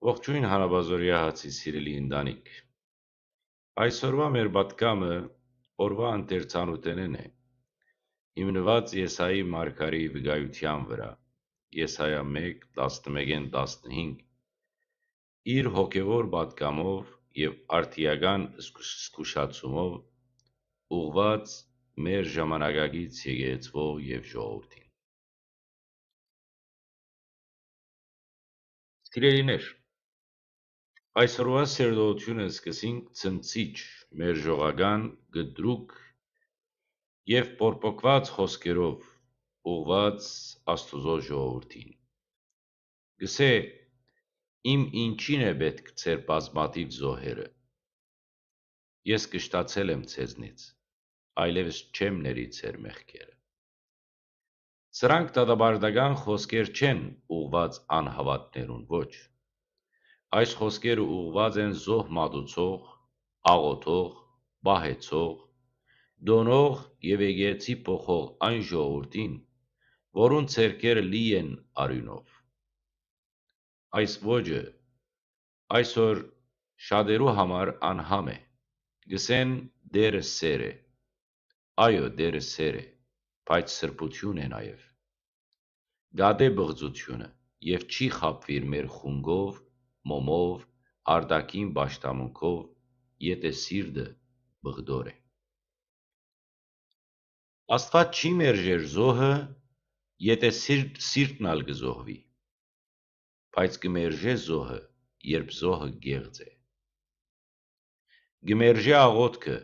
Ողջույն հանաբազորյա հացի սիրելի ընտանիք։ Այսօրվա մեր պատգամը օրվա ընթերցանութենեն է, հիմնված Եսայի մարգարեի վկայության վրա, Եսայա 1, 11-15, իր հոգևոր պատգամով և արդիական զգուշացումով ուղղված մեր ժամանակակից եկեղեցվող և ժողովրդին։ Սիրելիներ, այսօրվա սերտողությունը սկսենք ցնցիչ, մերժողական, գդրուկ և պորպոկված խոսքերով ուղղված Աստուծո ժողովրդին։ Գսե, իմ ինչին է պետք ձեր բազմաթիվ զոհերը։ Ես կշտացել եմ ձեզնից, այլևս չեմ ների ձեր մեղքերը։ Սրանք դատաբարդական խոսքեր չեն ուղղված անհավատներուն, ոչ։ Այս խոսքերը ուղղված են զոհ մատուցող, աղոթող, պահեցող, դոնող և եկեղեցի փոխող այն ժողովրդին, որուն ձեռքերը լի են արյունով։ Այս ոճը այսօր շատերու համար անհամ է, գսեն Տերը սեր է, այո, Տերը սեր է, բայց սրբություն է նաև, գադե բղծությունը և չի խաբվիր մեր խունգով, մոմով, արտաքին պաշտամունքով, եթե սիրտը բղդոր է։ Աստված չի մերժեր զոհը, եթե սիրտն ալ կզոհվի, բայց կմերժե զոհը, երբ զոհը գեղձ է։ Կմերժե աղոթքը,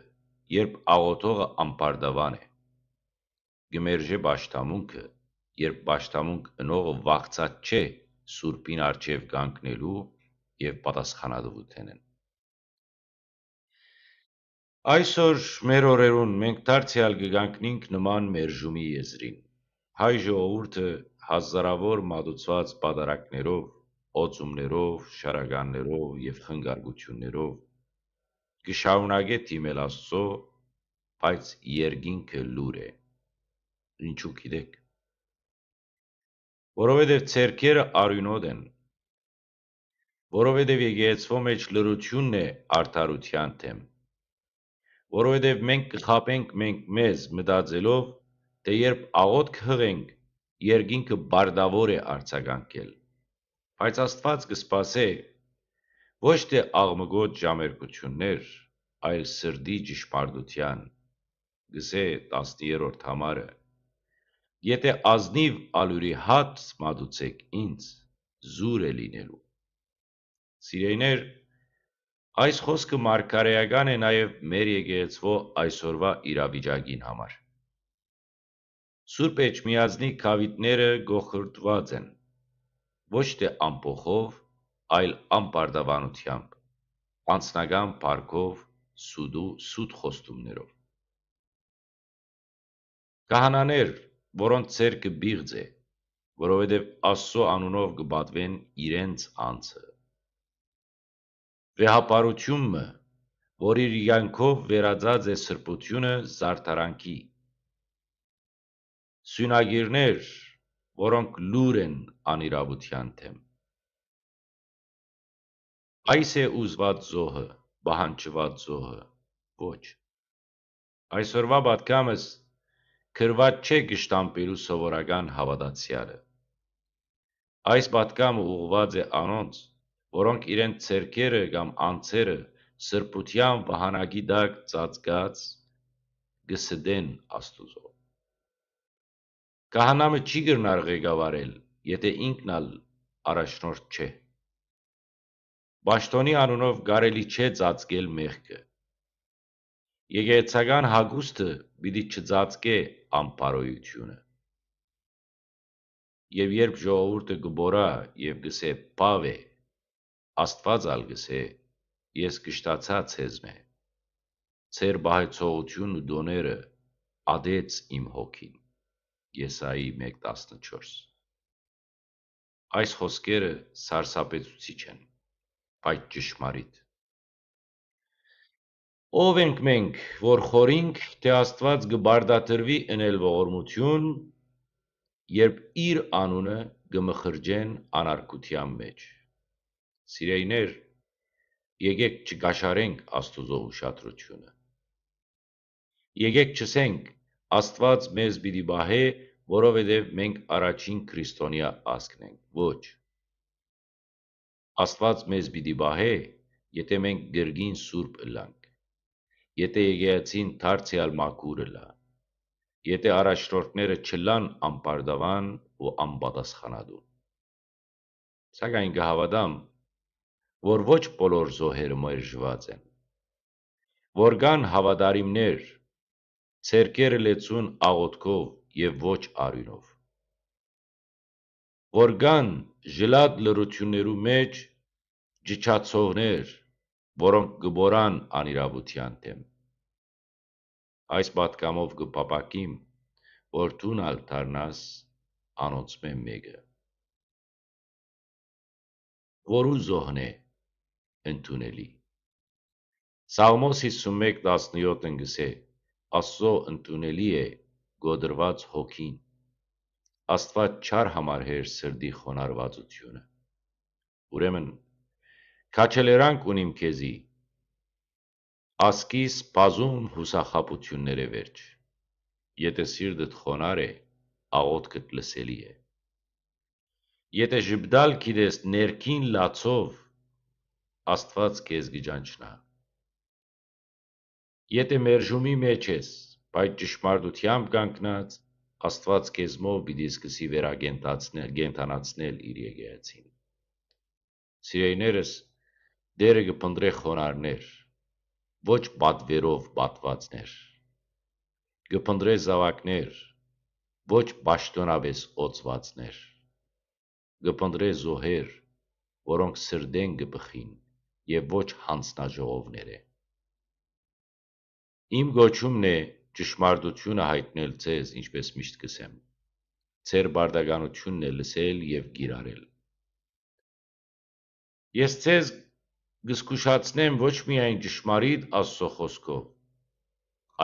երբ աղոթողը ամպարտավան է։ Կմերժե պաշտամունքը, երբ պաշտամունք ընողը վախծած չէ Սուրբին առջև կանգնելու և պատասխանատվութենեն։ Այսօր մեր օրերուն մենք դարձյալ կգանքնենք նման մերժումի եզրին։ Հայ ժողովուրդը հազարավոր մատուցված պատարակներով, օծումներով, շարականներով և խնգարկություններով կշարունակե դիմել Աստծո, բայց երկինքը լուր է։ Ինչու գիտեք։ Որովհետև ձեռքերը արյունոտ են, որովհետև եկեղեցվո մեջ լռությունն է արդարության դեմ, որովհետև մենք կխաբենք մենք մեզ մտածելով, թե երբ աղոթք հղենք, երկինքը պարտավոր է արձագանքել, բայց Աստված կսպասե ոչ թե աղմկոտ ժամերկություններ, այլ սրտի ճշմարտության, գսե 10-րդ համարը, եթե ազնիվ ալյուրի հաց մատուցեք ինձ, զուր է լինելու։ Սիրելիներ, այս խոսքը մարգարեական է նաև մեր եկեղեցվո այսօրվա իրավիճակին համար։ Սուրբ Էջմիածնի գավիթները գողրտված են, ոչ թե ամփոխով, այլ ամպարտավանությամբ, անձնական փառքով, սուտ խոստումներով։ Քահանաներ, որոնց ձեռքը բիղձ է, որովհետև Աստծո անունով կպատվեն իրենց անձը։ Վեհապարությունը, որ իր յանքով վերածած է սրբությունը զարդարանքի։ Սյունագիրներ, որոնք լուր են անիրավության դեմ։ Այս է ուզված զոհը, պահանջված զոհը, ոչ։ Այսօրվա պատգամս գրված չէ կշտամբելու սովորական հավատացյալը։ Այս պատգամը ուղղված է անոնց, որոնք իրենց ձեռքերը կամ անձերը սրբության վահանակի տակ ծածկած կսդեն Աստուծո։ Քահանամը չի կրնար ղեկավարել, եթե ինքն ալ առաջնորդ չէ։ Պաշտոնի անունով կարելի չէ ծածկել մեղքը։ Եկեղեցական հագուստը պիտի չծածկե անփարոյությունը։ Եվ երբ ժողովուրդը կբորա և գսե «Բավ է», Աստված ալ գսե «Ես կշտացա ձեզմե, ձեր պահեցողությունն ու դոները ադեց իմ հոգին» Եսայի 1:14։ Այս խոսքերը սարսափեցուցիչ են, բայց ճշմարիտ։ Ո՞վ ենք մենք, որ խորհենք, թե Աստված կպարտադրվի ընել ողորմություն, երբ իր անունը կմխրջեն անարգության մեջ։ Սիրեյներ, եկեք չգաշարենք Աստուծո ուշադրությունը։ Եկեք չսենք Աստված մեզ պիտի բահե, որովհետև մենք առաջին քրիստոնյա ազգն ենք։ Ոչ։ Աստված մեզ պիտի բահե, եթե մենք գրգին սուրբ ըլանք, եթե եկեղեցին դարձյալ մաքուր ըլա, եթե առաջնորդները չլան անպարտավան ու անպատասխանատու։ Սակայն կհավատամ, որ ոչ բոլոր զոհերը մերժված են, որ կան հավատարիմներ, ցերկերը լեցուն աղոթքով եւ ոչ արյունով, որ կան ժլատ լրություններու մեջ ջիջացողներ, որոնք կբորան անիրավության դեմ։ Այս պատկամով կպապակիմ, որ դու նալ դառնաս անոնցմե մեկը, որու զոհն է ընդունելի։ Սաղմոս 51:17 ընկսե, Աստծո ընդունելի է գոդրված հոգին, Աստված չար համարհեր սրդի խոնարհվածությունը։ Ուրեմն, քաջալերանք ունիմ քեզի, ասկիս բազում հուսախաբություններ է վերջ, եթե սիրտդ խոնար է, աղոթքդ լսելի է։ Եթե ժպտալ գիտես ներքին լացով, Աստված քեզ կճանչնա։ Եթե մերժումի մեջ ես, բայց ճշմարտությամբ կանգնած, Աստված քեզմով պիտի սկսի վերակենդանացնել իր եկեղեցին։ Սիրեյներս, Տերը կփնտրե խոնարհներ, ոչ պատվերով պատվածներ, կփնտրե զավակներ, ոչ պաշտոնապես օծվածներ, կփնտրե զոհեր, որոնք սրտեն կբխին եւ ոչ հանձնաժողովներ է։ Իմ գոչումն է ճշմարտությունը հայտնել ձեզ, ինչպես միշտ կսեմ, ձեր բարդականությունն է լսել եւ կիրառել։ Ես ձեզ կզգուշացնեմ ոչ միայն ճշմարիտ Աստծո խոսքով,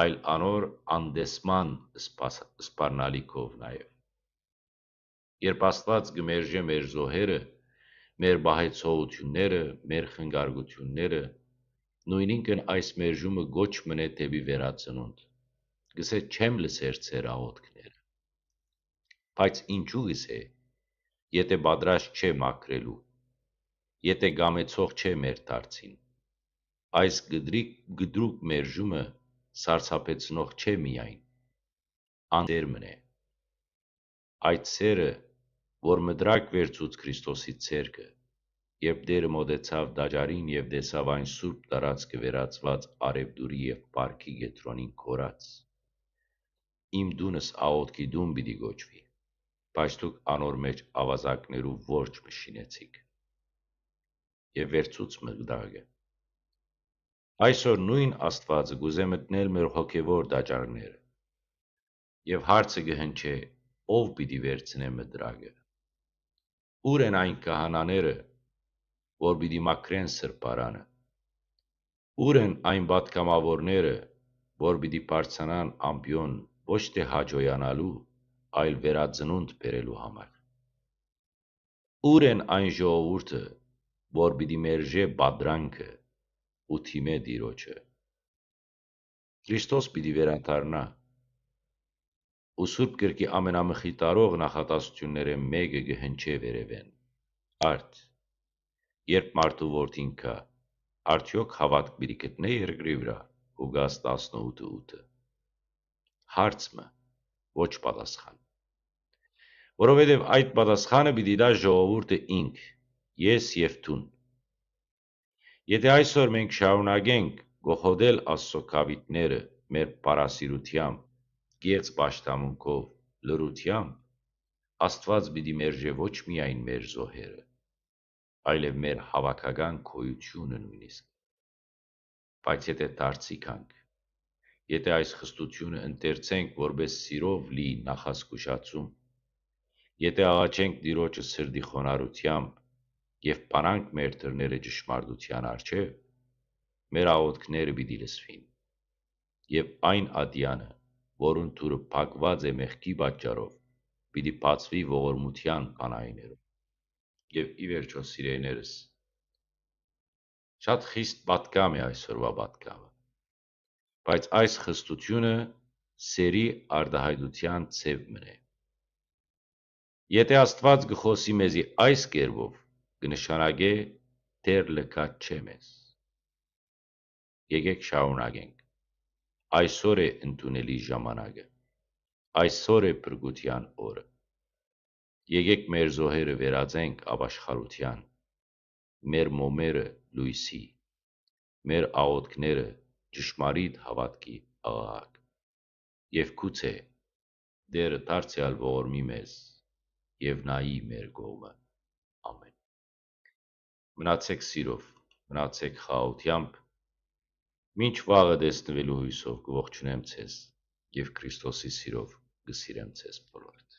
այլ անոր անդեսման սպառնալիքով նաեւ։ Երբ Աստված կմերժե մեր զոհերը, մեր բահեցողությունները, մեր խնգարգությունները, նույնինքն այս մերժումը գոչ մնե դեպի վերածնունդ, գսե չեմ լսեր ձեր աղոթքները, բայց ինչու գսե, եթե պատրաստ չէ մաքրելու, եթե գամեցող չէ մեր դարձին, այս գդրուկ մերժումը սարսափեցնող չէ միայն, անտեր մնե, այդ սերը, որ մտրակ վերցուց Քրիստոսի ցերկը, երբ Տերը մոտեցավ տաճարին եւ տեսավ այն սուրբ տարածքը վերածված արևդուրի եւ պարքի կեդրոնին կորած, իմ դունս աղոթքի դուն պիտի գոչվի, բայց դուք անոր մեջ ավազակներու որջ մշինեցիք եւ վերցուց մղդագը։ Այսօր նույն Աստվածը գուզե մտնել մեր հոգեվոր տաճարները եւ հարցը կհնչե, ով պիտի վերցնե մդրագը։ Ուր են այն քահանաները, որ պիտի մաքրեն սրբարանը։ Ուր են այն պատգամավորները, որ պիտի բարձրանան ամբիոն ոչ թե հաջոյանալու, այլ վերածնունդ բերելու համար։ Ուր են այն ժողովուրդը, որ պիտի մերժե բադրանքը ու թիմե Տիրոջը։ Քրիստոս պիտի վերադառնա, ու Սուրբ Գրքի ամենամխիթարող նախատասությունները մեկը կհնչե վերևեն։ Արդ, երբ մարդու որդին գա, արդյոք հավատք պիտի գտնե երկրի վրա։ Ղուկաս 18:8։ Հարցմը, ոչ պատասխան։ Որովհետև այդ պատասխանը պիտի տա ժողովուրդը ինք, ես եւ դուն։ Եթե այսօր մենք շարունակենք գողոդել Աստծո կավիտները մեր պարասիրությամբ, գեղձ պաշտամունքով, լրությամբ, Աստված պիտի մերժե ոչ միայն մեր զոհերը, այլև մեր հավաքական գոյությունը նույնիսկ։ Բայց եթե դարձիքանք, եթե այս խստությունը ընթերցենք որպես սիրով լի նախազգուշացում, եթե աղաչենք Տիրոջը սրտի խոնարհությամբ եւ բանանք մեր դռները ճշմարտության առջեւ, մեր աղոթքները պիտի լսվին, եւ այն ադյանը, որուն դուրը փակված է մեղքի պատճառով, պիտի բացվի ողորմության բանայիներով։ Եվ ի վերջո, սիրելիներս, Շատ խիստ պատկամ է այսօրվա պատկամը, բայց այս խստությունը սերի արդահայտության ցև մնե։ Եթե Աստված գխոսի մեզի այս կերպով, կնշանակե դեռ լքած չէ մեզ։ Եկեք շարունակենք։ Այսօր է ընդունելի ժամանակը։ Այսօր է փրկության օրը։ Եկեք մեր զոհերը վերածենք ապաշխարության, մեր մոմերը լույսի, մեր աղոթքները ճշմարիտ հավատքի աղաղակ։ Եվ գուցե Տերը դարձյալ ողորմի մեզ եւ նայի մեր կողմը։ Ամեն։ Մնացեք սիրով, մնացեք խաղաղությամբ, մինչ վաղը տեսնվելու հույսով կողջունեմ ձեզ եւ Քրիստոսի սիրով կսիրեմ ձեզ բոլորիդ։